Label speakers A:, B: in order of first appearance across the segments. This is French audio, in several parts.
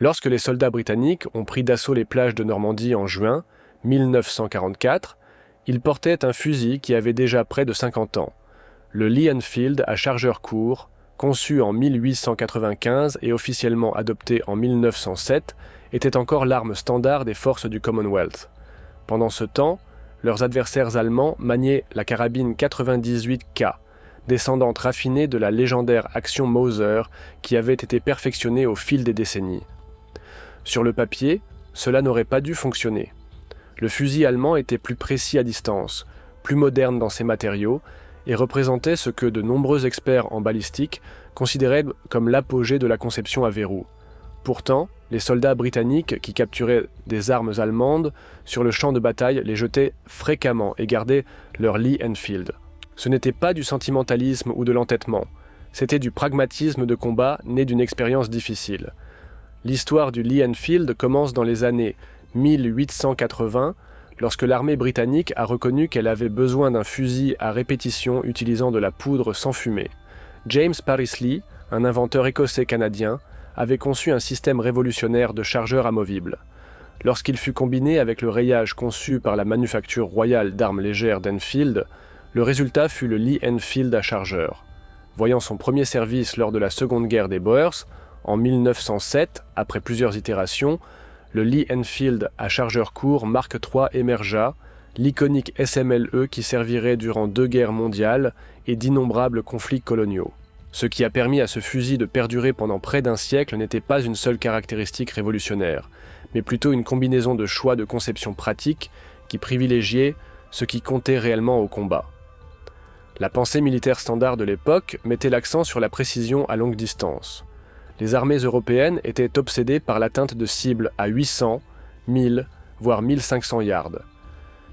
A: Lorsque les soldats britanniques ont pris d'assaut les plages de Normandie en juin 1944, ils portaient un fusil qui avait déjà près de 50 ans, le Lee Enfield à chargeur court, conçu en 1895 et officiellement adopté en 1907, était encore l'arme standard des forces du Commonwealth. Pendant ce temps, leurs adversaires allemands maniaient la carabine 98K, descendante raffinée de la légendaire action Mauser qui avait été perfectionnée au fil des décennies. Sur le papier, cela n'aurait pas dû fonctionner. Le fusil allemand était plus précis à distance, plus moderne dans ses matériaux, et représentait ce que de nombreux experts en balistique considéraient comme l'apogée de la conception à verrou. Pourtant, les soldats britanniques qui capturaient des armes allemandes sur le champ de bataille les jetaient fréquemment et gardaient leur Lee Enfield. Ce n'était pas du sentimentalisme ou de l'entêtement, c'était du pragmatisme de combat né d'une expérience difficile. L'histoire du Lee Enfield commence dans les années 1880, lorsque l'armée britannique a reconnu qu'elle avait besoin d'un fusil à répétition utilisant de la poudre sans fumée. James Parislee, un inventeur écossais-canadien, avait conçu un système révolutionnaire de chargeurs amovibles. Lorsqu'il fut combiné avec le rayage conçu par la manufacture royale d'armes légères d'Enfield, le résultat fut le Lee Enfield à chargeur. Voyant son premier service lors de la Seconde Guerre des Boers, en 1907, après plusieurs itérations, le Lee Enfield à chargeur court Mark III émergea, l'iconique SMLE qui servirait durant 2 guerres mondiales et d'innombrables conflits coloniaux. Ce qui a permis à ce fusil de perdurer pendant près d'un siècle n'était pas une seule caractéristique révolutionnaire, mais plutôt une combinaison de choix de conception pratique qui privilégiait ce qui comptait réellement au combat. La pensée militaire standard de l'époque mettait l'accent sur la précision à longue distance. Les armées européennes étaient obsédées par l'atteinte de cibles à 800, 1000, voire 1500 yards.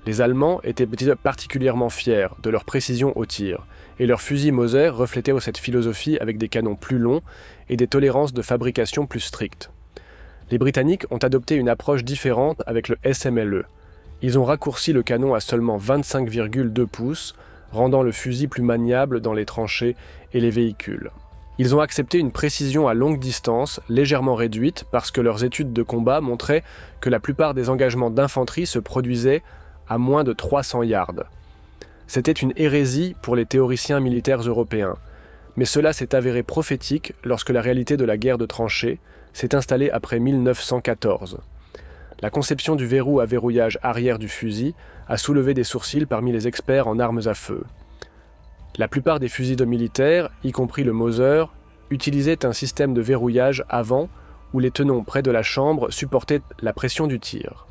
A: Les Allemands étaient particulièrement fiers de leur précision au tir, et leurs fusils Mauser reflétaient cette philosophie avec des canons plus longs et des tolérances de fabrication plus strictes. Les Britanniques ont adopté une approche différente avec le SMLE. Ils ont raccourci le canon à seulement 25,2 pouces, rendant le fusil plus maniable dans les tranchées et les véhicules. Ils ont accepté une précision à longue distance, légèrement réduite, parce que leurs études de combat montraient que la plupart des engagements d'infanterie se produisaient à moins de 300 yards. C'était une hérésie pour les théoriciens militaires européens, mais cela s'est avéré prophétique lorsque la réalité de la guerre de tranchées s'est installée après 1914. La conception du verrou à verrouillage arrière du fusil a soulevé des sourcils parmi les experts en armes à feu. La plupart des fusils de militaires, y compris le Mauser, utilisaient un système de verrouillage avant où les tenons près de la chambre supportaient la pression du tir.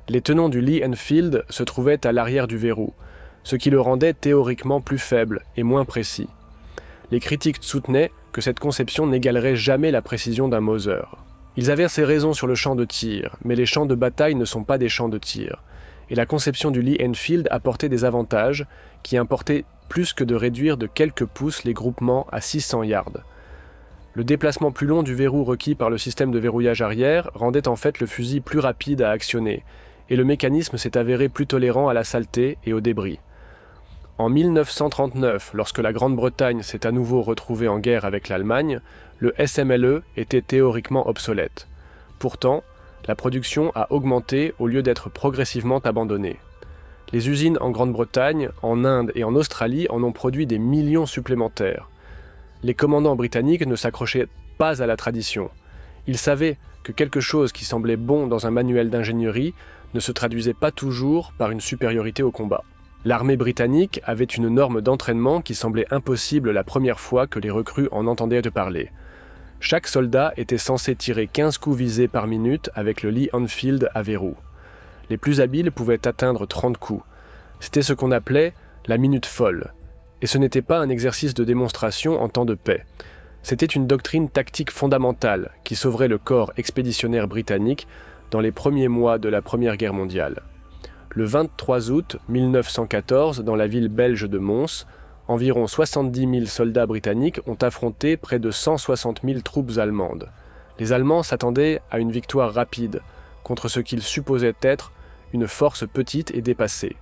A: Les tenons du Lee Enfield se trouvaient à l'arrière du verrou, ce qui le rendait théoriquement plus faible et moins précis. Les critiques soutenaient que cette conception n'égalerait jamais la précision d'un Mauser. Ils avaient ces raisons sur le champ de tir, mais les champs de bataille ne sont pas des champs de tir, et la conception du Lee Enfield apportait des avantages qui importaient plus que de réduire de quelques pouces les groupements à 600 yards. Le déplacement plus long du verrou requis par le système de verrouillage arrière rendait en fait le fusil plus rapide à actionner, et le mécanisme s'est avéré plus tolérant à la saleté et aux débris. En 1939, lorsque la Grande-Bretagne s'est à nouveau retrouvée en guerre avec l'Allemagne, le SMLE était théoriquement obsolète. Pourtant, la production a augmenté au lieu d'être progressivement abandonnée. Les usines en Grande-Bretagne, en Inde et en Australie en ont produit des millions supplémentaires. Les commandants britanniques ne s'accrochaient pas à la tradition. Ils savaient que quelque chose qui semblait bon dans un manuel d'ingénierie ne se traduisait pas toujours par une supériorité au combat. L'armée britannique avait une norme d'entraînement qui semblait impossible la première fois que les recrues en entendaient parler. Chaque soldat était censé tirer 15 coups visés par minute avec le Lee Enfield à verrou. Les plus habiles pouvaient atteindre 30 coups. C'était ce qu'on appelait la minute folle. Et ce n'était pas un exercice de démonstration en temps de paix. C'était une doctrine tactique fondamentale qui sauverait le corps expéditionnaire britannique dans les premiers mois de la Première Guerre mondiale. Le 23 août 1914, dans la ville belge de Mons, environ 70 000 soldats britanniques ont affronté près de 160 000 troupes allemandes. Les Allemands s'attendaient à une victoire rapide, contre ce qu'ils supposaient être une force petite et dépassée.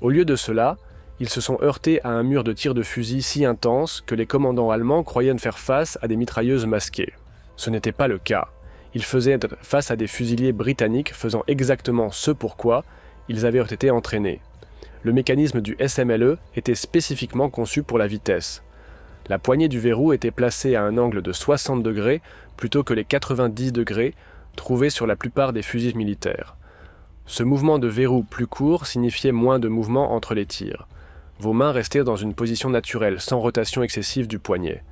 A: Au lieu de cela, ils se sont heurtés à un mur de tirs de fusil si intense que les commandants allemands croyaient faire face à des mitrailleuses masquées. Ce n'était pas le cas. Ils faisaient face à des fusiliers britanniques faisant exactement ce pourquoi ils avaient été entraînés. Le mécanisme du SMLE était spécifiquement conçu pour la vitesse. La poignée du verrou était placée à un angle de 60 degrés plutôt que les 90 degrés trouvés sur la plupart des fusils militaires. Ce mouvement de verrou plus court signifiait moins de mouvement entre les tirs. Vos mains restaient dans une position naturelle, sans rotation excessive du poignet.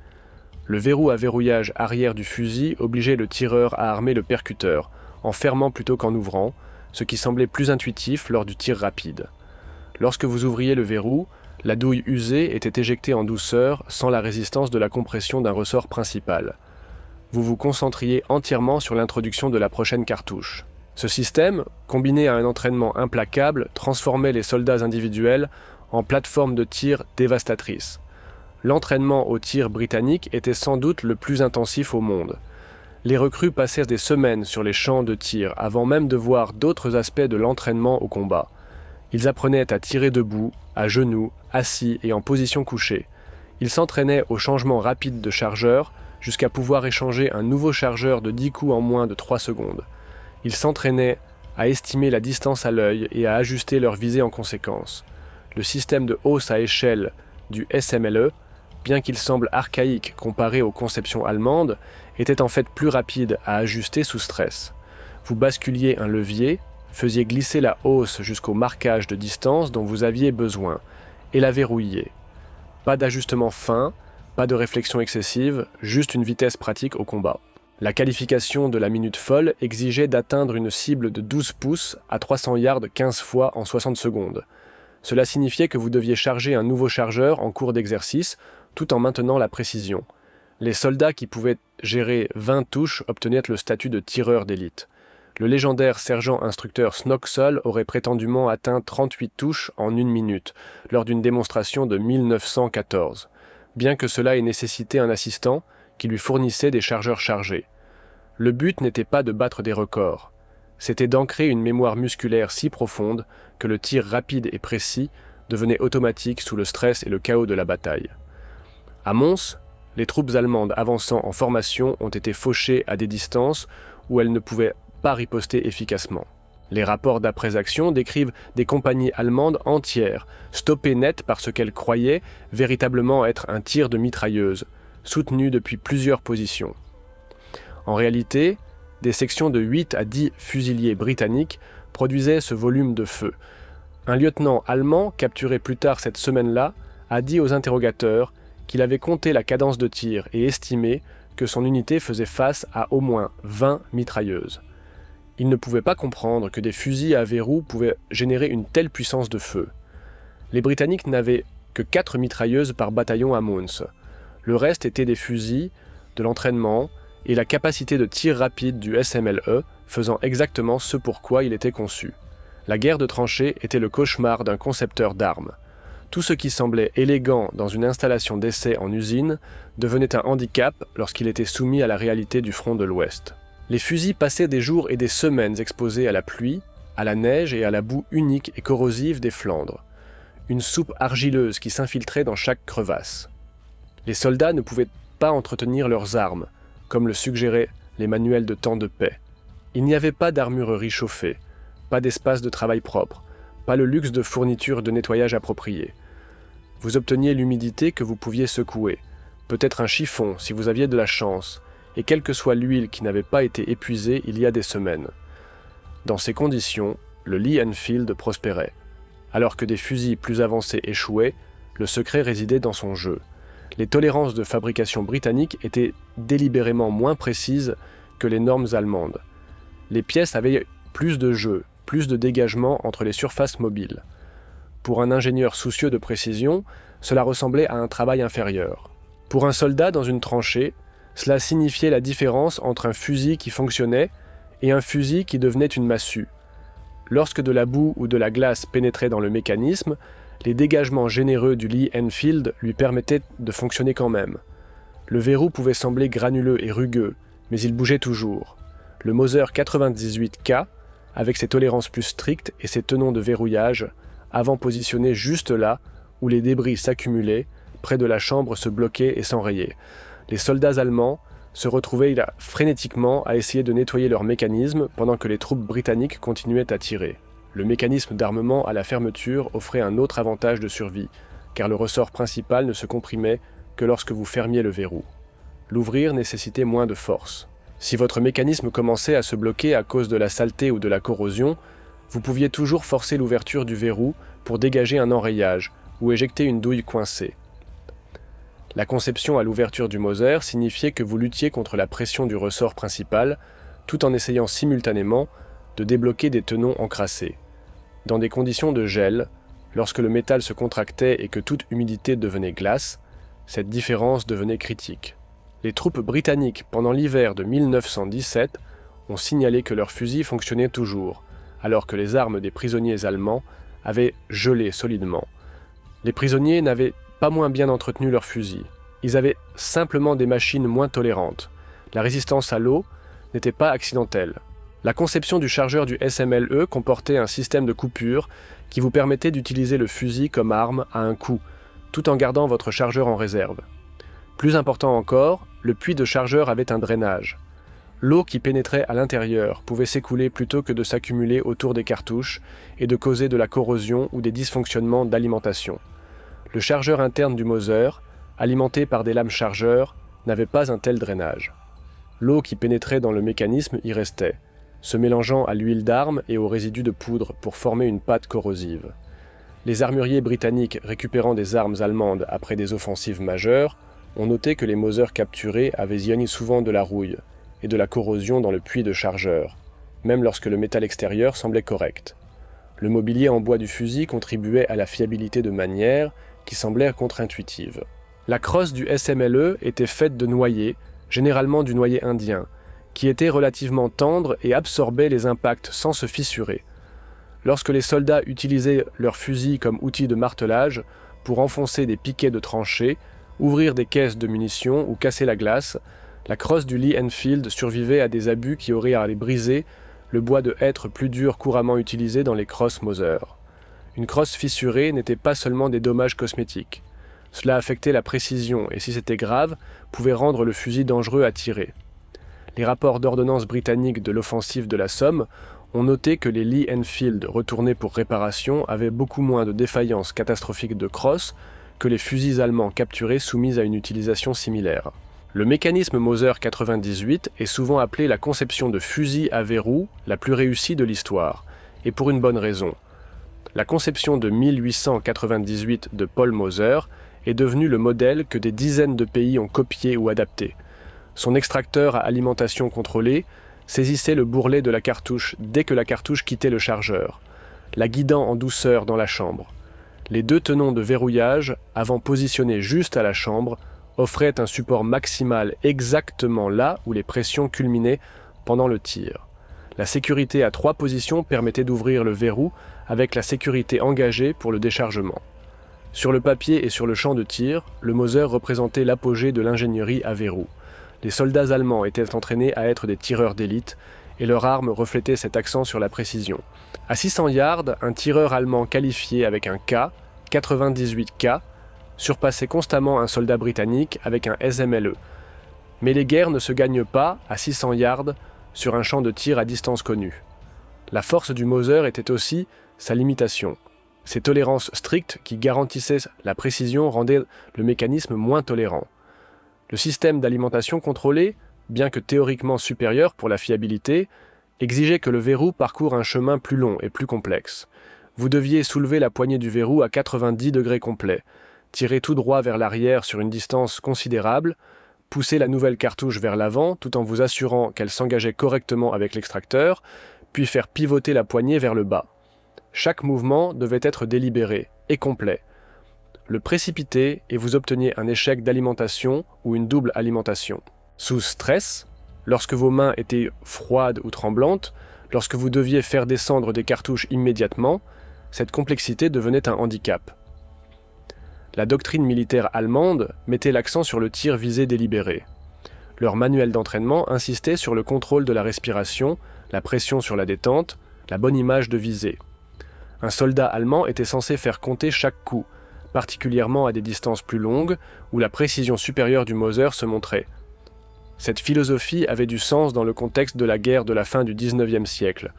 A: Le verrou à verrouillage arrière du fusil obligeait le tireur à armer le percuteur, en fermant plutôt qu'en ouvrant, ce qui semblait plus intuitif lors du tir rapide. Lorsque vous ouvriez le verrou, la douille usée était éjectée en douceur sans la résistance de la compression d'un ressort principal. Vous vous concentriez entièrement sur l'introduction de la prochaine cartouche. Ce système, combiné à un entraînement implacable, transformait les soldats individuels en plateformes de tir dévastatrices. L'entraînement au tir britannique était sans doute le plus intensif au monde. Les recrues passèrent des semaines sur les champs de tir avant même de voir d'autres aspects de l'entraînement au combat. Ils apprenaient à tirer debout, à genoux, assis et en position couchée. Ils s'entraînaient au changement rapide de chargeur jusqu'à pouvoir échanger un nouveau chargeur de 10 coups en moins de 3 secondes. Ils s'entraînaient à estimer la distance à l'œil et à ajuster leur visée en conséquence. Le système de hausse à échelle du SMLE, bien qu'il semble archaïque comparé aux conceptions allemandes, était en fait plus rapide à ajuster sous stress. Vous basculiez un levier, faisiez glisser la hausse jusqu'au marquage de distance dont vous aviez besoin, et la verrouilliez. Pas d'ajustement fin, pas de réflexion excessive, juste une vitesse pratique au combat. La qualification de la minute folle exigeait d'atteindre une cible de 12 pouces à 300 yards 15 fois en 60 secondes. Cela signifiait que vous deviez charger un nouveau chargeur en cours d'exercice, tout en maintenant la précision. Les soldats qui pouvaient gérer 20 touches obtenaient le statut de tireur d'élite. Le légendaire sergent-instructeur Snoxall aurait prétendument atteint 38 touches en 1 minute, lors d'une démonstration de 1914, bien que cela ait nécessité un assistant qui lui fournissait des chargeurs chargés. Le but n'était pas de battre des records, c'était d'ancrer une mémoire musculaire si profonde que le tir rapide et précis devenait automatique sous le stress et le chaos de la bataille. À Mons, les troupes allemandes avançant en formation ont été fauchées à des distances où elles ne pouvaient pas riposter efficacement. Les rapports d'après-action décrivent des compagnies allemandes entières, stoppées net par ce qu'elles croyaient véritablement être un tir de mitrailleuse, soutenu depuis plusieurs positions. En réalité, des sections de 8 à 10 fusiliers britanniques produisaient ce volume de feu. Un lieutenant allemand, capturé plus tard cette semaine-là, a dit aux interrogateurs qu'il avait compté la cadence de tir et estimé que son unité faisait face à au moins 20 mitrailleuses. Il ne pouvait pas comprendre que des fusils à verrou pouvaient générer une telle puissance de feu. Les Britanniques n'avaient que 4 mitrailleuses par bataillon à Mons. Le reste était des fusils, de l'entraînement et la capacité de tir rapide du SMLE faisant exactement ce pourquoi il était conçu. La guerre de tranchées était le cauchemar d'un concepteur d'armes. Tout ce qui semblait élégant dans une installation d'essai en usine devenait un handicap lorsqu'il était soumis à la réalité du front de l'Ouest. Les fusils passaient des jours et des semaines exposés à la pluie, à la neige et à la boue unique et corrosive des Flandres. Une soupe argileuse qui s'infiltrait dans chaque crevasse. Les soldats ne pouvaient pas entretenir leurs armes, comme le suggéraient les manuels de temps de paix. Il n'y avait pas d'armurerie chauffée, pas d'espace de travail propre, pas le luxe de fournitures de nettoyage appropriées. Vous obteniez l'humidité que vous pouviez secouer, peut-être un chiffon si vous aviez de la chance, et quelle que soit l'huile qui n'avait pas été épuisée il y a des semaines. Dans ces conditions, le Lee Enfield prospérait. Alors que des fusils plus avancés échouaient, le secret résidait dans son jeu. Les tolérances de fabrication britannique étaient délibérément moins précises que les normes allemandes. Les pièces avaient plus de jeu, plus de dégagement entre les surfaces mobiles. Pour un ingénieur soucieux de précision, cela ressemblait à un travail inférieur. Pour un soldat dans une tranchée, cela signifiait la différence entre un fusil qui fonctionnait et un fusil qui devenait une massue. Lorsque de la boue ou de la glace pénétrait dans le mécanisme, les dégagements généreux du Lee Enfield lui permettaient de fonctionner quand même. Le verrou pouvait sembler granuleux et rugueux, mais il bougeait toujours. Le Mauser 98K, avec ses tolérances plus strictes et ses tenons de verrouillage, avant positionné juste là où les débris s'accumulaient, près de la chambre se bloquaient et s'enrayaient. Les soldats allemands se retrouvaient là frénétiquement à essayer de nettoyer leur mécanisme pendant que les troupes britanniques continuaient à tirer. Le mécanisme d'armement à la fermeture offrait un autre avantage de survie, car le ressort principal ne se comprimait que lorsque vous fermiez le verrou. L'ouvrir nécessitait moins de force. Si votre mécanisme commençait à se bloquer à cause de la saleté ou de la corrosion, vous pouviez toujours forcer l'ouverture du verrou pour dégager un enrayage ou éjecter une douille coincée. La conception à l'ouverture du Moser signifiait que vous luttiez contre la pression du ressort principal, tout en essayant simultanément de débloquer des tenons encrassés. Dans des conditions de gel, lorsque le métal se contractait et que toute humidité devenait glace, cette différence devenait critique. Les troupes britanniques, pendant l'hiver de 1917, ont signalé que leurs fusils fonctionnaient toujours, alors que les armes des prisonniers allemands avaient gelé solidement. Les prisonniers n'avaient pas moins bien entretenu leurs fusils. Ils avaient simplement des machines moins tolérantes. La résistance à l'eau n'était pas accidentelle. La conception du chargeur du SMLE comportait un système de coupure qui vous permettait d'utiliser le fusil comme arme à un coup, tout en gardant votre chargeur en réserve. Plus important encore, le puits de chargeur avait un drainage. L'eau qui pénétrait à l'intérieur pouvait s'écouler plutôt que de s'accumuler autour des cartouches et de causer de la corrosion ou des dysfonctionnements d'alimentation. Le chargeur interne du Moser, alimenté par des lames chargeurs, n'avait pas un tel drainage. L'eau qui pénétrait dans le mécanisme y restait, se mélangeant à l'huile d'arme et aux résidus de poudre pour former une pâte corrosive. Les armuriers britanniques récupérant des armes allemandes après des offensives majeures ont noté que les Moser capturés avaient zionné souvent de la rouille et de la corrosion dans le puits de chargeur, même lorsque le métal extérieur semblait correct. Le mobilier en bois du fusil contribuait à la fiabilité de manière qui semblait contre-intuitive. La crosse du SMLE était faite de noyer, généralement du noyer indien, qui était relativement tendre et absorbait les impacts sans se fissurer. Lorsque les soldats utilisaient leurs fusils comme outil de martelage pour enfoncer des piquets de tranchées, ouvrir des caisses de munitions ou casser la glace, la crosse du Lee Enfield survivait à des abus qui auraient à les briser le bois de hêtre plus dur couramment utilisé dans les crosses Moser. Une crosse fissurée n'était pas seulement des dommages cosmétiques. Cela affectait la précision et, si c'était grave, pouvait rendre le fusil dangereux à tirer. Les rapports d'ordonnance britanniques de l'offensive de la Somme ont noté que les Lee Enfield retournés pour réparation avaient beaucoup moins de défaillances catastrophiques de crosse que les fusils allemands capturés soumis à une utilisation similaire. Le mécanisme Moser 98 est souvent appelé la conception de fusil à verrou la plus réussie de l'histoire, et pour une bonne raison. La conception de 1898 de Paul Moser est devenue le modèle que des dizaines de pays ont copié ou adapté. Son extracteur à alimentation contrôlée saisissait le bourrelet de la cartouche dès que la cartouche quittait le chargeur, la guidant en douceur dans la chambre. Les deux tenons de verrouillage, avant positionnés juste à la chambre, offraient un support maximal exactement là où les pressions culminaient pendant le tir. La sécurité à 3 positions permettait d'ouvrir le verrou avec la sécurité engagée pour le déchargement. Sur le papier et sur le champ de tir, le Moser représentait l'apogée de l'ingénierie à verrou. Les soldats allemands étaient entraînés à être des tireurs d'élite et leur arme reflétait cet accent sur la précision. À 600 yards, un tireur allemand qualifié avec un K, 98K, surpassait constamment un soldat britannique avec un SMLE. Mais les guerres ne se gagnent pas, à 600 yards, sur un champ de tir à distance connue. La force du Moser était aussi sa limitation. Ses tolérances strictes qui garantissaient la précision rendaient le mécanisme moins tolérant. Le système d'alimentation contrôlé, bien que théoriquement supérieur pour la fiabilité, exigeait que le verrou parcourt un chemin plus long et plus complexe. Vous deviez soulever la poignée du verrou à 90 degrés complets, tirer tout droit vers l'arrière sur une distance considérable, pousser la nouvelle cartouche vers l'avant tout en vous assurant qu'elle s'engageait correctement avec l'extracteur, puis faire pivoter la poignée vers le bas. Chaque mouvement devait être délibéré et complet. Le précipiter et vous obteniez un échec d'alimentation ou une double alimentation. Sous stress, lorsque vos mains étaient froides ou tremblantes, lorsque vous deviez faire descendre des cartouches immédiatement, cette complexité devenait un handicap. La doctrine militaire allemande mettait l'accent sur le tir visé délibéré. Leur manuel d'entraînement insistait sur le contrôle de la respiration, la pression sur la détente, la bonne image de visée. Un soldat allemand était censé faire compter chaque coup, particulièrement à des distances plus longues où la précision supérieure du Moser se montrait. Cette philosophie avait du sens dans le contexte de la guerre de la fin du XIXe siècle,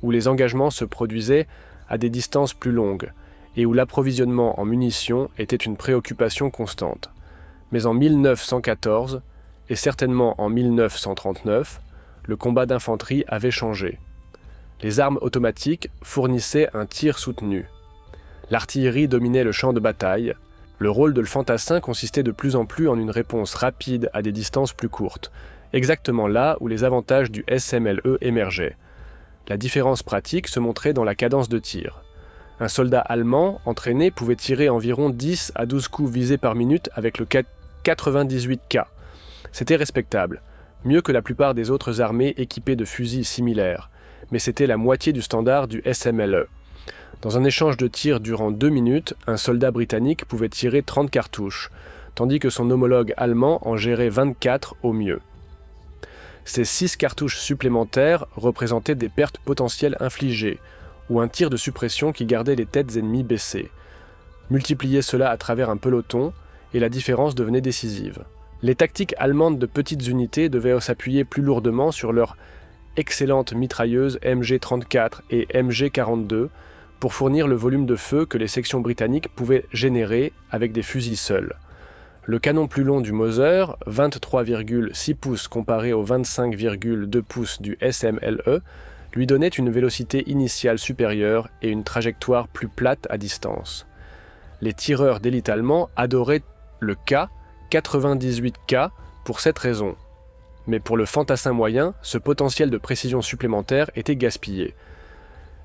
A: où les engagements se produisaient à des distances plus longues, et où l'approvisionnement en munitions était une préoccupation constante. Mais en 1914, et certainement en 1939, le combat d'infanterie avait changé. Les armes automatiques fournissaient un tir soutenu. L'artillerie dominait le champ de bataille. Le rôle de le fantassin consistait de plus en plus en une réponse rapide à des distances plus courtes, exactement là où les avantages du SMLE émergeaient. La différence pratique se montrait dans la cadence de tir. Un soldat allemand entraîné pouvait tirer environ 10 à 12 coups visés par minute avec le 98K. C'était respectable, mieux que la plupart des autres armées équipées de fusils similaires, mais c'était la moitié du standard du SMLE. Dans un échange de tirs durant 2 minutes, un soldat britannique pouvait tirer 30 cartouches, tandis que son homologue allemand en gérait 24 au mieux. Ces 6 cartouches supplémentaires représentaient des pertes potentielles infligées, ou un tir de suppression qui gardait les têtes ennemies baissées. Multipliez cela à travers un peloton, et la différence devenait décisive. Les tactiques allemandes de petites unités devaient s'appuyer plus lourdement sur leurs excellentes mitrailleuses MG-34 et MG-42 pour fournir le volume de feu que les sections britanniques pouvaient générer avec des fusils seuls. Le canon plus long du Mauser, 23,6 pouces comparé aux 25,2 pouces du SMLE, lui donnait une vélocité initiale supérieure et une trajectoire plus plate à distance. Les tireurs d'élite allemands adoraient le K, 98K, pour cette raison. Mais pour le fantassin moyen, ce potentiel de précision supplémentaire était gaspillé.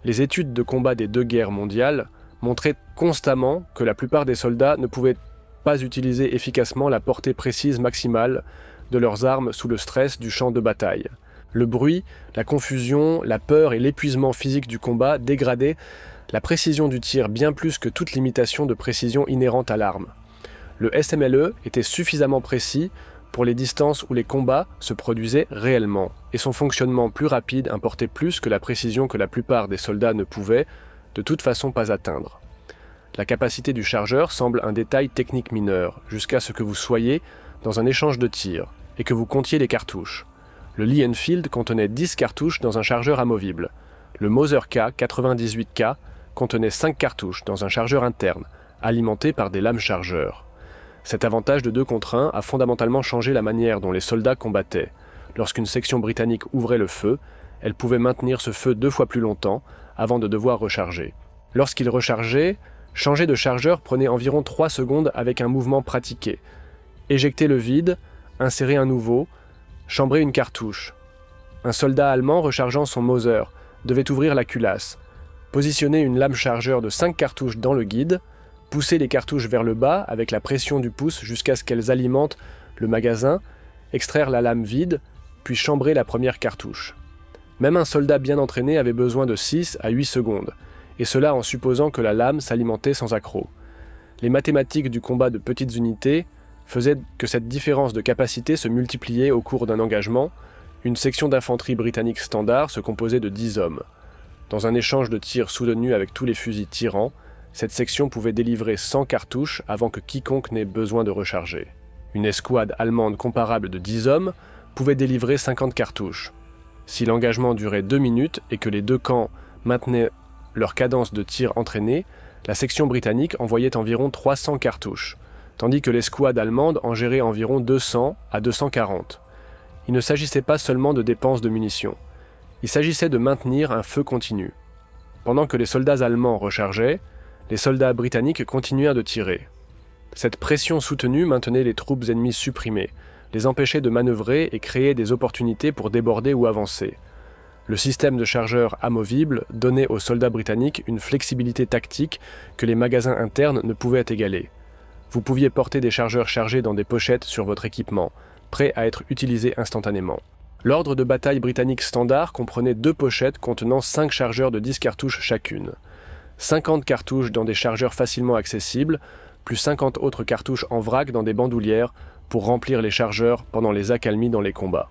A: Les études de combat des 2 guerres mondiales montraient constamment que la plupart des soldats ne pouvaient pas utiliser efficacement la portée précise maximale de leurs armes sous le stress du champ de bataille. Le bruit, la confusion, la peur et l'épuisement physique du combat dégradaient la précision du tir bien plus que toute limitation de précision inhérente à l'arme. Le SMLE était suffisamment précis pour les distances où les combats se produisaient réellement, et son fonctionnement plus rapide importait plus que la précision que la plupart des soldats ne pouvaient, de toute façon, pas atteindre. La capacité du chargeur semble un détail technique mineur, jusqu'à ce que vous soyez dans un échange de tirs, et que vous comptiez les cartouches. Le Lee Enfield contenait 10 cartouches dans un chargeur amovible. Le Mauser K 98K contenait 5 cartouches dans un chargeur interne, alimenté par des lames chargeurs. Cet avantage de 2 contre 1 a fondamentalement changé la manière dont les soldats combattaient. Lorsqu'une section britannique ouvrait le feu, elle pouvait maintenir ce feu 2 fois plus longtemps avant de devoir recharger. Lorsqu'il rechargeait, changer de chargeur prenait environ 3 secondes avec un mouvement pratiqué. Éjecter le vide, insérer un nouveau, chambrer une cartouche. Un soldat allemand rechargeant son Mauser devait ouvrir la culasse, positionner une lame chargeur de 5 cartouches dans le guide, pousser les cartouches vers le bas avec la pression du pouce jusqu'à ce qu'elles alimentent le magasin, extraire la lame vide, puis chambrer la première cartouche. Même un soldat bien entraîné avait besoin de 6 à 8 secondes, et cela en supposant que la lame s'alimentait sans accroc. Les mathématiques du combat de petites unités faisaient que cette différence de capacité se multipliait au cours d'un engagement. Une section d'infanterie britannique standard se composait de 10 hommes. Dans un échange de tirs soutenu avec tous les fusils tirants, cette section pouvait délivrer 100 cartouches avant que quiconque n'ait besoin de recharger. Une escouade allemande comparable de 10 hommes pouvait délivrer 50 cartouches. Si l'engagement durait 2 minutes et que les 2 camps maintenaient leur cadence de tir entraînée, la section britannique envoyait environ 300 cartouches, tandis que l'escouade allemande en gérait environ 200 à 240. Il ne s'agissait pas seulement de dépenses de munitions. Il s'agissait de maintenir un feu continu. Pendant que les soldats allemands rechargeaient, les soldats britanniques continuèrent de tirer. Cette pression soutenue maintenait les troupes ennemies supprimées, les empêchait de manœuvrer et créait des opportunités pour déborder ou avancer. Le système de chargeurs amovibles donnait aux soldats britanniques une flexibilité tactique que les magasins internes ne pouvaient égaler. Vous pouviez porter des chargeurs chargés dans des pochettes sur votre équipement, prêts à être utilisés instantanément. L'ordre de bataille britannique standard comprenait 2 pochettes contenant 5 chargeurs de 10 cartouches chacune. 50 cartouches dans des chargeurs facilement accessibles, plus 50 autres cartouches en vrac dans des bandoulières pour remplir les chargeurs pendant les accalmies dans les combats.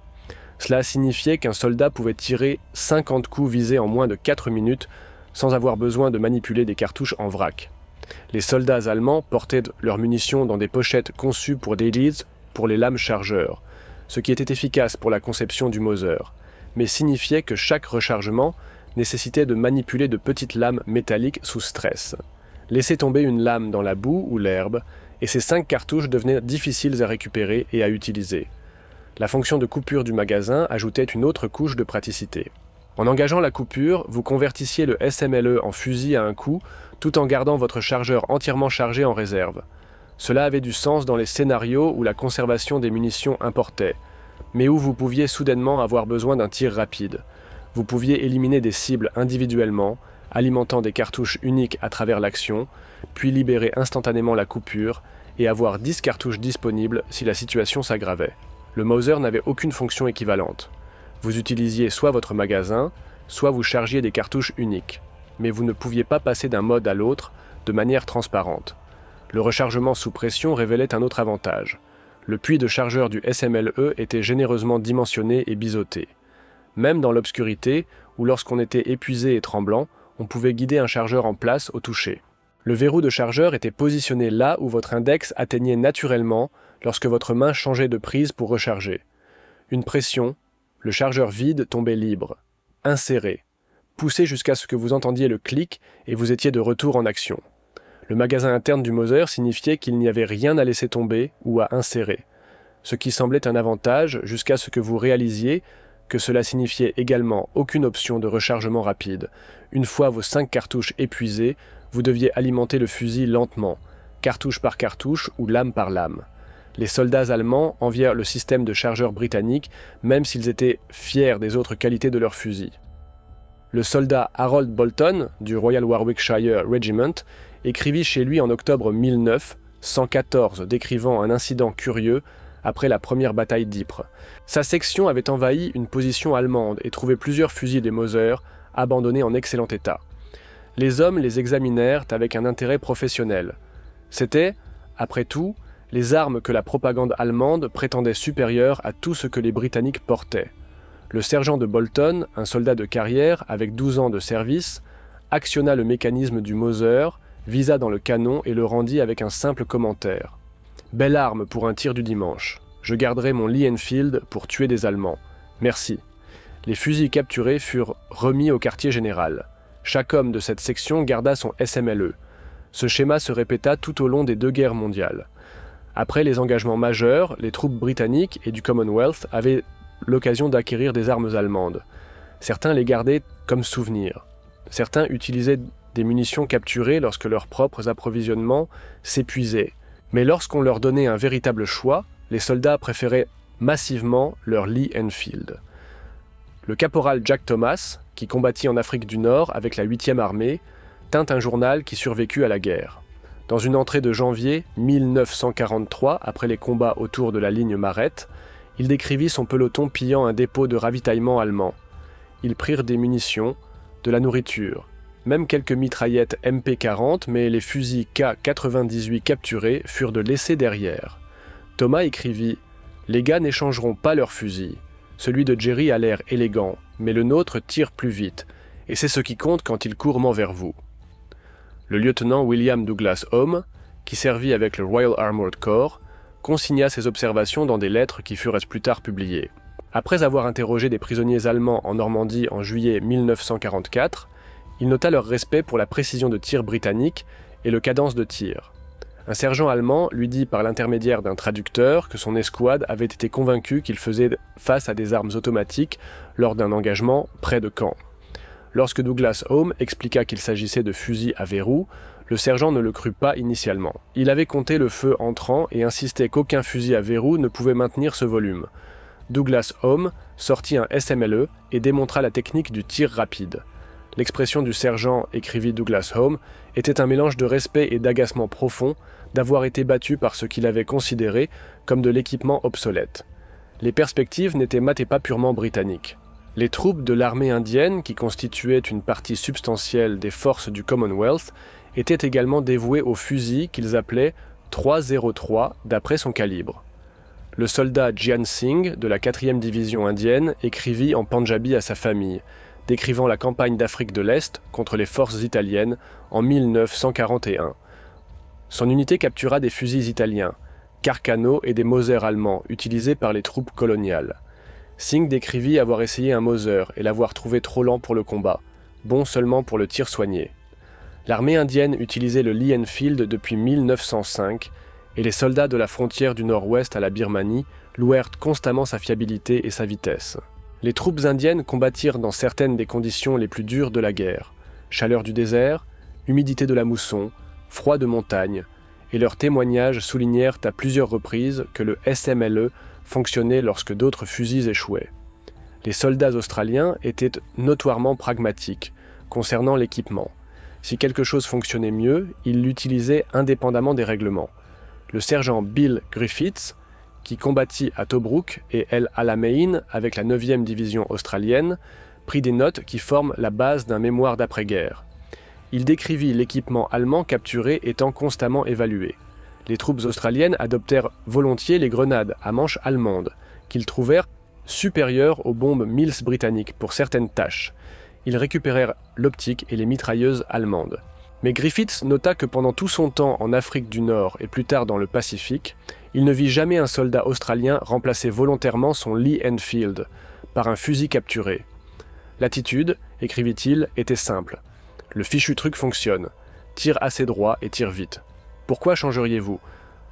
A: Cela signifiait qu'un soldat pouvait tirer 50 coups visés en moins de 4 minutes sans avoir besoin de manipuler des cartouches en vrac. Les soldats allemands portaient leurs munitions dans des pochettes conçues pour des leads pour les lames chargeurs. ce qui était efficace pour la conception du Mauser, mais signifiait que chaque rechargement nécessitait de manipuler de petites lames métalliques sous stress. Laisser tomber une lame dans la boue ou l'herbe, et ces 5 cartouches devenaient difficiles à récupérer et à utiliser. La fonction de coupure du magasin ajoutait une autre couche de praticité. En engageant la coupure, vous convertissiez le SMLE en fusil à un coup, tout en gardant votre chargeur entièrement chargé en réserve. Cela avait du sens dans les scénarios où la conservation des munitions importait, mais où vous pouviez soudainement avoir besoin d'un tir rapide. Vous pouviez éliminer des cibles individuellement, alimentant des cartouches uniques à travers l'action, puis libérer instantanément la coupure et avoir 10 cartouches disponibles si la situation s'aggravait. Le Mauser n'avait aucune fonction équivalente. Vous utilisiez soit votre magasin, soit vous chargiez des cartouches uniques, mais vous ne pouviez pas passer d'un mode à l'autre de manière transparente. Le rechargement sous pression révélait un autre avantage. Le puits de chargeur du SMLE était généreusement dimensionné et biseauté. Même dans l'obscurité, ou lorsqu'on était épuisé et tremblant, on pouvait guider un chargeur en place au toucher. Le verrou de chargeur était positionné là où votre index atteignait naturellement lorsque votre main changeait de prise pour recharger. Une pression, le chargeur vide tombait libre. Inséré. Poussé jusqu'à ce que vous entendiez le clic et vous étiez de retour en action. Le magasin interne du Mauser signifiait qu'il n'y avait rien à laisser tomber ou à insérer, ce qui semblait un avantage jusqu'à ce que vous réalisiez que cela signifiait également aucune option de rechargement rapide. Une fois vos 5 cartouches épuisées, vous deviez alimenter le fusil lentement, cartouche par cartouche ou lame par lame. Les soldats allemands envièrent le système de chargeur britannique, même s'ils étaient fiers des autres qualités de leurs fusils. Le soldat Harold Bolton, du Royal Warwickshire Regiment, écrivit chez lui en octobre 1914 décrivant un incident curieux après la première bataille d'Ypres. Sa section avait envahi une position allemande et trouvé plusieurs fusils des Mauser abandonnés en excellent état. Les hommes les examinèrent avec un intérêt professionnel. C'était, après tout, les armes que la propagande allemande prétendait supérieures à tout ce que les Britanniques portaient. Le sergent de Bolton, un soldat de carrière avec 12 ans de service, actionna le mécanisme du Mauser, visa dans le canon et le rendit avec un simple commentaire. « Belle arme pour un tir du dimanche. Je garderai mon Lee Enfield pour tuer des Allemands. Merci. » Les fusils capturés furent remis au quartier général. Chaque homme de cette section garda son SMLE. Ce schéma se répéta tout au long des 2 guerres mondiales. Après les engagements majeurs, les troupes britanniques et du Commonwealth avaient l'occasion d'acquérir des armes allemandes. Certains les gardaient comme souvenir. Certains utilisaient des munitions capturées lorsque leurs propres approvisionnements s'épuisaient. Mais lorsqu'on leur donnait un véritable choix, les soldats préféraient massivement leur Lee Enfield. Le caporal Jack Thomas, qui combattit en Afrique du Nord avec la 8e armée, tint un journal qui survécut à la guerre. Dans une entrée de janvier 1943, après les combats autour de la ligne Marette, il décrivit son peloton pillant un dépôt de ravitaillement allemand. Ils prirent des munitions, de la nourriture, même quelques mitraillettes MP-40, mais les fusils K-98 capturés furent de laissés derrière. Thomas écrivit « Les gars n'échangeront pas leurs fusils. Celui de Jerry a l'air élégant, mais le nôtre tire plus vite, et c'est ce qui compte quand il court vers vous. » Le lieutenant William Douglas Home, qui servit avec le Royal Armoured Corps, consigna ses observations dans des lettres qui furent plus tard publiées. Après avoir interrogé des prisonniers allemands en Normandie en juillet 1944, il nota leur respect pour la précision de tir britannique et le cadence de tir. Un sergent allemand lui dit par l'intermédiaire d'un traducteur que son escouade avait été convaincue qu'il faisait face à des armes automatiques lors d'un engagement près de Caen. Lorsque Douglas Home expliqua qu'il s'agissait de fusils à verrou, le sergent ne le crut pas initialement. Il avait compté le feu entrant et insistait qu'aucun fusil à verrou ne pouvait maintenir ce volume. Douglas Home sortit un SMLE et démontra la technique du tir rapide. L'expression du sergent, écrivit Douglas Home, était un mélange de respect et d'agacement profond d'avoir été battu par ce qu'il avait considéré comme de l'équipement obsolète. Les perspectives n'étaient pas purement britanniques. Les troupes de l'armée indienne, qui constituaient une partie substantielle des forces du Commonwealth, étaient également dévouées aux fusils qu'ils appelaient 303 d'après son calibre. Le soldat Jian Singh de la 4e division indienne écrivit en panjabi à sa famille, décrivant la campagne d'Afrique de l'Est contre les forces italiennes en 1941. Son unité captura des fusils italiens, Carcano et des Mauser allemands utilisés par les troupes coloniales. Singh décrivit avoir essayé un Mauser et l'avoir trouvé trop lent pour le combat, bon seulement pour le tir soigné. L'armée indienne utilisait le Lee Enfield depuis 1905 et les soldats de la frontière du nord-ouest à la Birmanie louèrent constamment sa fiabilité et sa vitesse. Les troupes indiennes combattirent dans certaines des conditions les plus dures de la guerre, chaleur du désert, humidité de la mousson, froid de montagne, et leurs témoignages soulignèrent à plusieurs reprises que le SMLE fonctionnait lorsque d'autres fusils échouaient. Les soldats australiens étaient notoirement pragmatiques concernant l'équipement. Si quelque chose fonctionnait mieux, ils l'utilisaient indépendamment des règlements. Le sergent Bill Griffiths, qui combattit à Tobruk et El Alamein avec la 9e division australienne, prit des notes qui forment la base d'un mémoire d'après-guerre. Il décrivit l'équipement allemand capturé étant constamment évalué. Les troupes australiennes adoptèrent volontiers les grenades à manche allemande, qu'ils trouvèrent supérieures aux bombes Mills britanniques pour certaines tâches. Ils récupérèrent l'optique et les mitrailleuses allemandes. Mais Griffiths nota que pendant tout son temps en Afrique du Nord et plus tard dans le Pacifique, il ne vit jamais un soldat australien remplacer volontairement son Lee Enfield par un fusil capturé. L'attitude, écrivit-il, était simple. Le fichu truc fonctionne. Tire assez droit et tire vite. Pourquoi changeriez-vous ?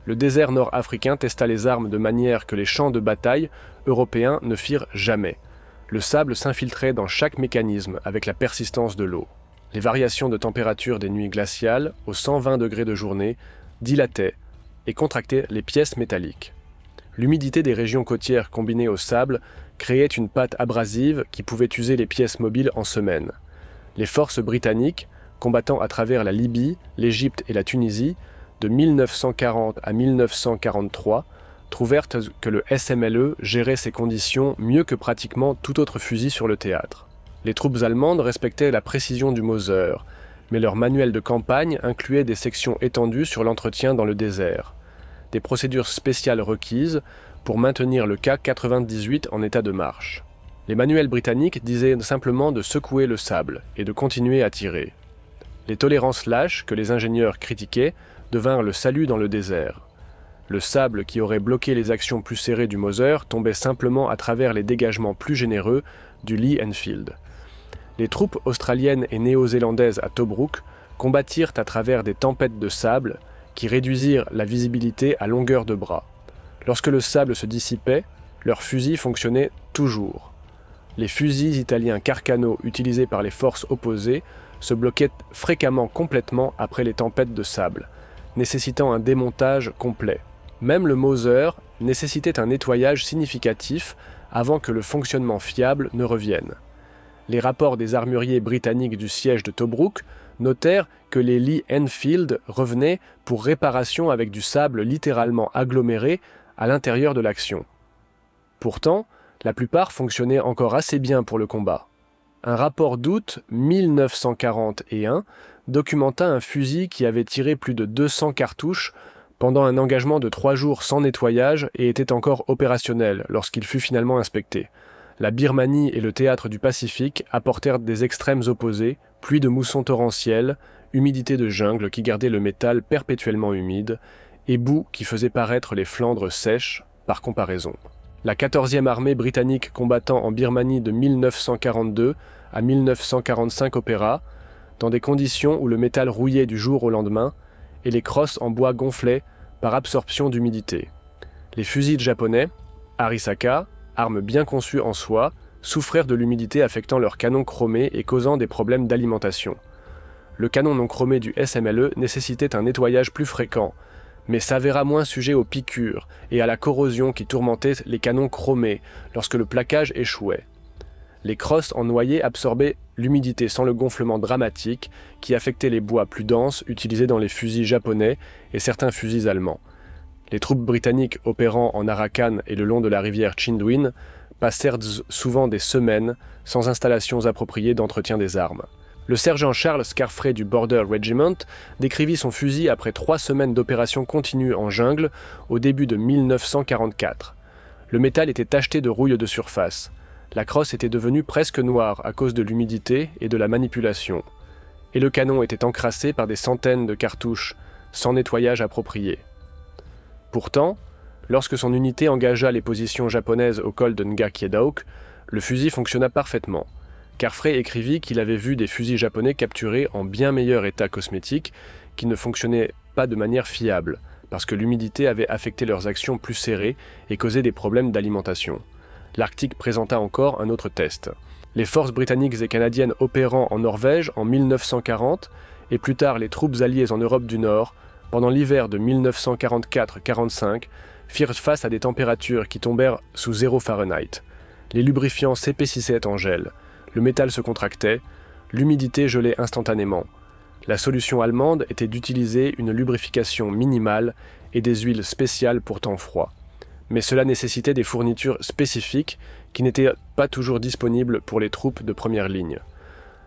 A: Le désert nord-africain testa les armes de manière que les champs de bataille européens ne firent jamais. Le sable s'infiltrait dans chaque mécanisme avec la persistance de l'eau. Les variations de température des nuits glaciales, aux 120 degrés de journée, dilataient et contractaient les pièces métalliques. L'humidité des régions côtières combinée au sable créait une pâte abrasive qui pouvait user les pièces mobiles en semaines. Les forces britanniques, combattant à travers la Libye, l'Égypte et la Tunisie, de 1940 à 1943, trouvèrent que le SMLE gérait ces conditions mieux que pratiquement tout autre fusil sur le théâtre. Les troupes allemandes respectaient la précision du Mauser, mais leur manuel de campagne incluait des sections étendues sur l'entretien dans le désert, des procédures spéciales requises pour maintenir le K-98 en état de marche. Les manuels britanniques disaient simplement de secouer le sable et de continuer à tirer. Les tolérances lâches que les ingénieurs critiquaient devinrent le salut dans le désert. Le sable qui aurait bloqué les actions plus serrées du Mauser tombait simplement à travers les dégagements plus généreux du Lee Enfield. Les troupes australiennes et néo-zélandaises à Tobruk combattirent à travers des tempêtes de sable qui réduisirent la visibilité à longueur de bras. Lorsque le sable se dissipait, leurs fusils fonctionnaient toujours. Les fusils italiens Carcano utilisés par les forces opposées se bloquaient fréquemment complètement après les tempêtes de sable, nécessitant un démontage complet. Même le Mauser nécessitait un nettoyage significatif avant que le fonctionnement fiable ne revienne. Les rapports des armuriers britanniques du siège de Tobruk notèrent que les Lee Enfield revenaient pour réparation avec du sable littéralement aggloméré à l'intérieur de l'action. Pourtant, la plupart fonctionnaient encore assez bien pour le combat. Un rapport d'août 1941 documenta un fusil qui avait tiré plus de 200 cartouches pendant un engagement de 3 jours sans nettoyage et était encore opérationnel lorsqu'il fut finalement inspecté. La Birmanie et le théâtre du Pacifique apportèrent des extrêmes opposés, pluie de moussons torrentiels, humidité de jungle qui gardait le métal perpétuellement humide, et boue qui faisait paraître les Flandres sèches par comparaison. La 14e armée britannique combattant en Birmanie de 1942 à 1945 opéra, dans des conditions où le métal rouillait du jour au lendemain, et les crosses en bois gonflaient par absorption d'humidité. Les fusils japonais, Arisaka, armes bien conçues en soi, souffrirent de l'humidité affectant leurs canons chromés et causant des problèmes d'alimentation. Le canon non chromé du SMLE nécessitait un nettoyage plus fréquent, mais s'avéra moins sujet aux piqûres et à la corrosion qui tourmentait les canons chromés lorsque le plaquage échouait. Les crosses en noyer absorbaient l'humidité sans le gonflement dramatique qui affectait les bois plus denses utilisés dans les fusils japonais et certains fusils allemands. Les troupes britanniques opérant en Arakan et le long de la rivière Chinduin passèrent souvent des semaines sans installations appropriées d'entretien des armes. Le sergent Charles Scarfrey du Border Regiment décrivit son fusil après 3 semaines d'opérations continues en jungle au début de 1944. Le métal était tacheté de rouille de surface. La crosse était devenue presque noire à cause de l'humidité et de la manipulation. Et le canon était encrassé par des centaines de cartouches, sans nettoyage approprié. Pourtant, lorsque son unité engagea les positions japonaises au col de Nga-Kiedauk, le fusil fonctionna parfaitement. Carfrey écrivit qu'il avait vu des fusils japonais capturés en bien meilleur état cosmétique, qui ne fonctionnaient pas de manière fiable, parce que l'humidité avait affecté leurs actions plus serrées et causé des problèmes d'alimentation. L'Arctique présenta encore un autre test. Les forces britanniques et canadiennes opérant en Norvège en 1940, et plus tard les troupes alliées en Europe du Nord, pendant l'hiver de 1944-45, firent face à des températures qui tombèrent sous 0 Fahrenheit. Les lubrifiants s'épaississaient en gel, le métal se contractait, l'humidité gelait instantanément. La solution allemande était d'utiliser une lubrification minimale et des huiles spéciales pour temps froid. Mais cela nécessitait des fournitures spécifiques qui n'étaient pas toujours disponibles pour les troupes de première ligne.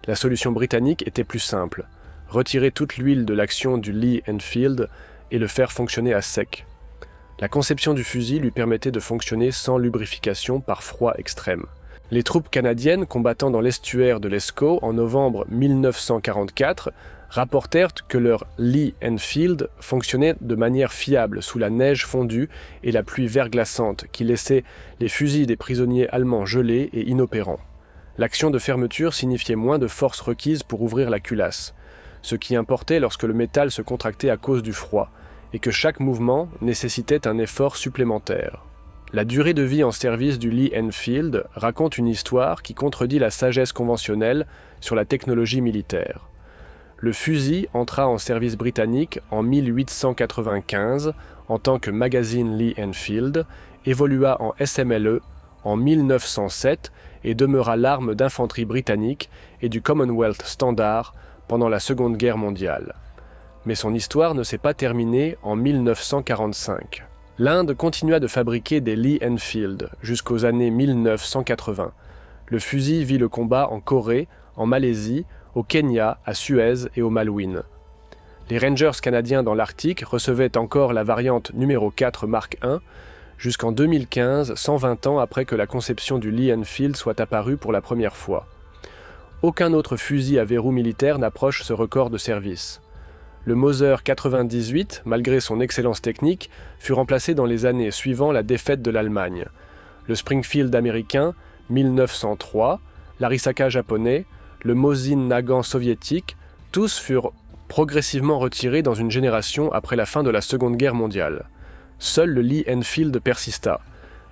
A: La solution britannique était plus simple, retirer toute l'huile de l'action du Lee Enfield et le faire fonctionner à sec. La conception du fusil lui permettait de fonctionner sans lubrification par froid extrême. Les troupes canadiennes combattant dans l'estuaire de l'Escaut en novembre 1944 rapportèrent que leur Lee Enfield fonctionnait de manière fiable sous la neige fondue et la pluie verglaçante qui laissait les fusils des prisonniers allemands gelés et inopérants. L'action de fermeture signifiait moins de force requise pour ouvrir la culasse, ce qui importait lorsque le métal se contractait à cause du froid, et que chaque mouvement nécessitait un effort supplémentaire. La durée de vie en service du Lee Enfield raconte une histoire qui contredit la sagesse conventionnelle sur la technologie militaire. Le fusil entra en service britannique en 1895 en tant que magazine Lee Enfield, évolua en SMLE en 1907 et demeura l'arme d'infanterie britannique et du Commonwealth Standard pendant la Seconde Guerre mondiale. Mais son histoire ne s'est pas terminée en 1945. L'Inde continua de fabriquer des Lee Enfield jusqu'aux années 1980. Le fusil vit le combat en Corée, en Malaisie, au Kenya, à Suez et au Malouines. Les Rangers canadiens dans l'Arctique recevaient encore la variante numéro 4 Mark I jusqu'en 2015, 120 ans après que la conception du Lee Enfield soit apparue pour la première fois. Aucun autre fusil à verrou militaire n'approche ce record de service. Le Mauser 98, malgré son excellence technique, fut remplacé dans les années suivant la défaite de l'Allemagne. Le Springfield américain, 1903, l'Arisaka japonais, le Mosin Nagant soviétique, tous furent progressivement retirés dans une génération après la fin de la Seconde Guerre mondiale. Seul le Lee Enfield persista.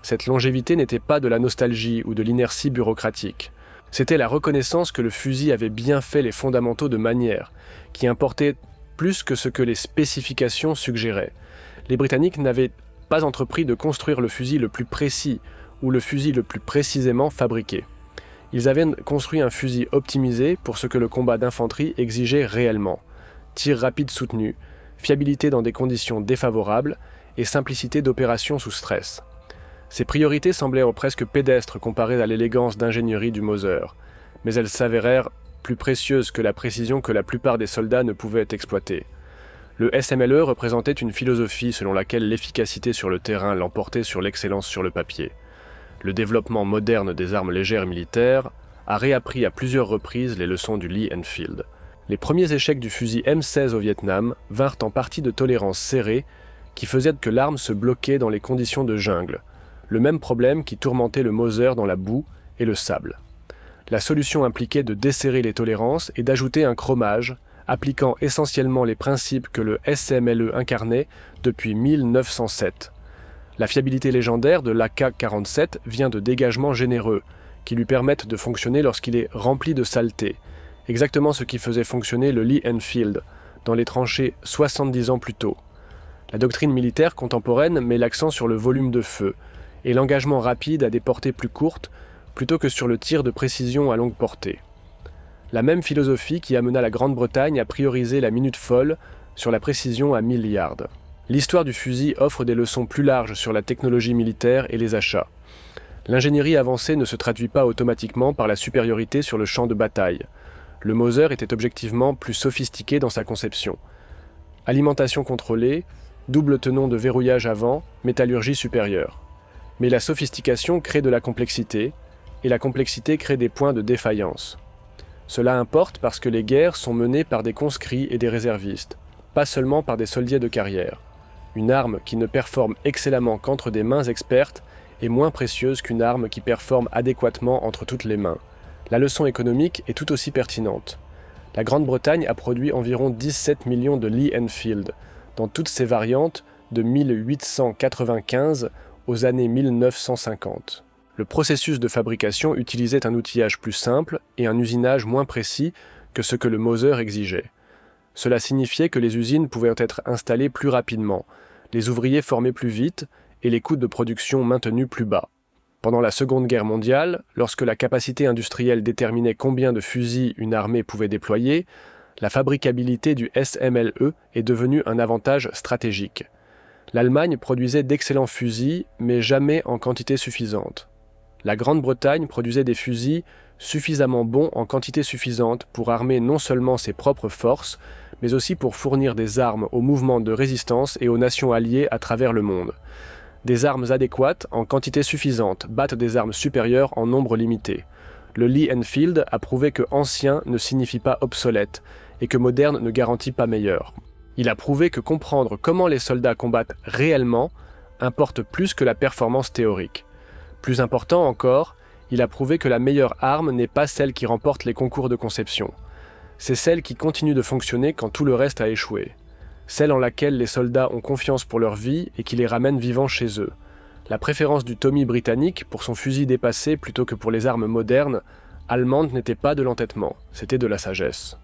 A: Cette longévité n'était pas de la nostalgie ou de l'inertie bureaucratique. C'était la reconnaissance que le fusil avait bien fait les fondamentaux de manière, qui importait plus que ce que les spécifications suggéraient. Les Britanniques n'avaient pas entrepris de construire le fusil le plus précis ou le fusil le plus précisément fabriqué. Ils avaient construit un fusil optimisé pour ce que le combat d'infanterie exigeait réellement. Tir rapide soutenu, fiabilité dans des conditions défavorables et simplicité d'opération sous stress. Ces priorités semblaient presque pédestres comparées à l'élégance d'ingénierie du Mauser, mais elles s'avérèrent plus précieuses que la précision que la plupart des soldats ne pouvaient exploiter. Le SMLE représentait une philosophie selon laquelle l'efficacité sur le terrain l'emportait sur l'excellence sur le papier. Le développement moderne des armes légères militaires a réappris à plusieurs reprises les leçons du Lee Enfield. Les premiers échecs du fusil M16 au Vietnam vinrent en partie de tolérances serrées qui faisaient que l'arme se bloquait dans les conditions de jungle, le même problème qui tourmentait le Mauser dans la boue et le sable. La solution impliquait de desserrer les tolérances et d'ajouter un chromage, appliquant essentiellement les principes que le SMLE incarnait depuis 1907. La fiabilité légendaire de l'AK-47 vient de dégagements généreux, qui lui permettent de fonctionner lorsqu'il est rempli de saleté, exactement ce qui faisait fonctionner le Lee Enfield dans les tranchées 70 ans plus tôt. La doctrine militaire contemporaine met l'accent sur le volume de feu et l'engagement rapide à des portées plus courtes plutôt que sur le tir de précision à longue portée. La même philosophie qui amena la Grande-Bretagne à prioriser la minute folle sur la précision à 1000 yards. L'histoire du fusil offre des leçons plus larges sur la technologie militaire et les achats. L'ingénierie avancée ne se traduit pas automatiquement par la supériorité sur le champ de bataille. Le Mauser était objectivement plus sophistiqué dans sa conception. Alimentation contrôlée, double tenon de verrouillage avant, métallurgie supérieure. Mais la sophistication crée de la complexité, et la complexité crée des points de défaillance. Cela importe parce que les guerres sont menées par des conscrits et des réservistes, pas seulement par des soldats de carrière. Une arme qui ne performe excellemment qu'entre des mains expertes est moins précieuse qu'une arme qui performe adéquatement entre toutes les mains. La leçon économique est tout aussi pertinente. La Grande-Bretagne a produit environ 17 millions de Lee Enfield, dans toutes ses variantes de 1895 aux années 1950. Le processus de fabrication utilisait un outillage plus simple et un usinage moins précis que ce que le Mauser exigeait. Cela signifiait que les usines pouvaient être installées plus rapidement, les ouvriers formés plus vite et les coûts de production maintenus plus bas. Pendant la Seconde Guerre mondiale, lorsque la capacité industrielle déterminait combien de fusils une armée pouvait déployer, la fabricabilité du SMLE est devenue un avantage stratégique. L'Allemagne produisait d'excellents fusils, mais jamais en quantité suffisante. La Grande-Bretagne produisait des fusils suffisamment bons en quantité suffisante pour armer non seulement ses propres forces, mais aussi pour fournir des armes aux mouvements de résistance et aux nations alliées à travers le monde. Des armes adéquates en quantité suffisante battent des armes supérieures en nombre limité. Le Lee Enfield a prouvé que ancien ne signifie pas obsolète et que moderne ne garantit pas meilleur. Il a prouvé que comprendre comment les soldats combattent réellement importe plus que la performance théorique. Plus important encore, il a prouvé que la meilleure arme n'est pas celle qui remporte les concours de conception. C'est celle qui continue de fonctionner quand tout le reste a échoué. Celle en laquelle les soldats ont confiance pour leur vie et qui les ramène vivants chez eux. La préférence du Tommy britannique pour son fusil dépassé plutôt que pour les armes modernes allemandes n'était pas de l'entêtement, c'était de la sagesse.